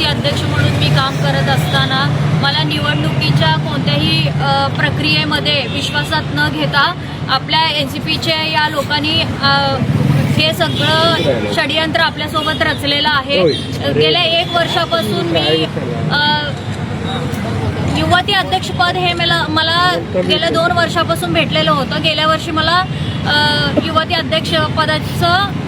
युवती अध्यक्ष म्हणून मी काम करत असताना मला निवडणुकीच्या कोणत्याही प्रक्रियेमध्ये विश्वासात न घेता आपल्या NCPच्या या लोकांनी हे सगळं षडयंत्र आपल्यासोबत रचलेलं आहे। गेल्या 1 वर्षापासून मी युवती अध्यक्षपद हे मला गेल्या 2 वर्षापासून भेटलेलं होतं। गेल्या वर्षी मला युवती अध्यक्ष पदाचं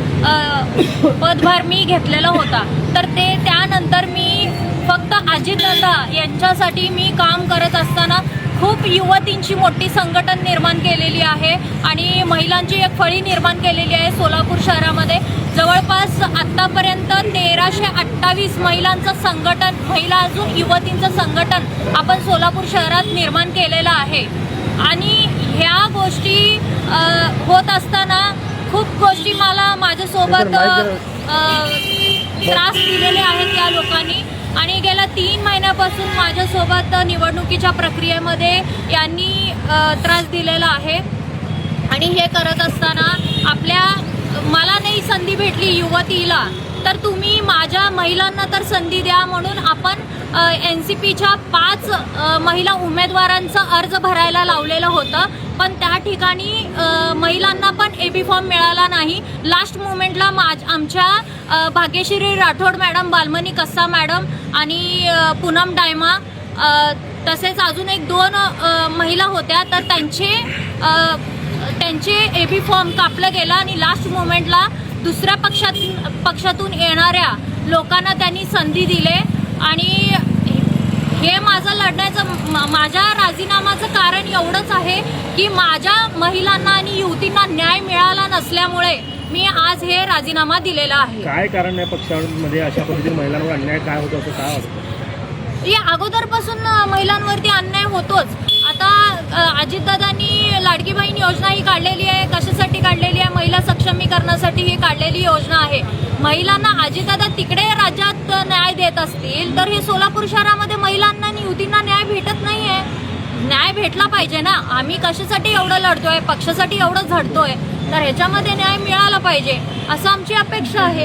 पदभार मी घेतलेला होता। तर त्यानंतर मी फक्त अजितदादा यांच्यासाठी मी काम करत असताना खूप युवतींची मोठी संघटन निर्माण केलेली आहे आणि महिलांची एक फळी निर्माण केलेली आहे। सोलापूर शहरामध्ये जवळपास आत्तापर्यंत 1328 महिलांचं संघटन, महिला अजून युवतींचं संघटन आपण सोलापूर शहरात निर्माण केलेलं आहे। आणि ह्या गोष्टी होत असताना खूप गोष्टी मला माझ्यासोबत त्रास दिलेले आहेत या लोकांनी आणि गेल्या 3 महिन्यापासून माझ्यासोबत निवडणुकीच्या प्रक्रियेमध्ये यांनी त्रास दिलेला आहे। आणि हे करत असताना मला नाही संधी भेटली युवतीला, तर तुम्ही माझ्या महिलांना तर संधी द्या म्हणून आपण NCPच्या 5 महिला उमेदवारांचा अर्ज भरायला लावलेलं होतं। पण त्या ठिकाणी महिलांना पण AB फॉर्म मिळाला नाही। लास्ट मोमेंटला आमच्या भाग्यश्री राठोड मॅडम, बालमणी कस्सा मॅडम आणि पूनम डायमा तसेच अजून 1-2 महिला होत्या, तर त्यांचे AB फॉर्म कापलं गेला आणि लास्ट मोमेंटला दुसऱ्या पक्षातून येणाऱ्या लोकांना त्यांनी संधी दिले। आणि हे माझं लढण्याचं, माझ्या राजीनामाचं कारण एवढंच आहे की माझ्या महिलांना आणि युवतींना न्याय मिळाला नसल्यामुळे मी आज हे राजीनामा दिलेला आहे। काय कारण आहे पक्षांमध्ये अशा पद्धतीने महिलांवर अन्याय काय होतो असं काय वाटतं? या अगोदरपासून महिलांवरती अन्याय होतोच। आता अजितदादांनी लाडकी बहीण योजना ही काढलेली आहे। कशासाठी काढलेली आहे? महिला सक्षमीकरणासाठी ही काढलेली योजना आहे। महिलांना अजितदादा तिकडे राज्यात न्याय देत असतील तर हे सोलापूर शहरामध्ये महिलांना आणि युवतींना न्याय भेटत नाही आहे। न्याय भेटला पाहिजे ना। आम्ही कशासाठी एवढं लढतोय, पक्षासाठी एवढं झटतोय, तर ह्याच्यामध्ये न्याय मिळाला पाहिजे असं आमची अपेक्षा आहे।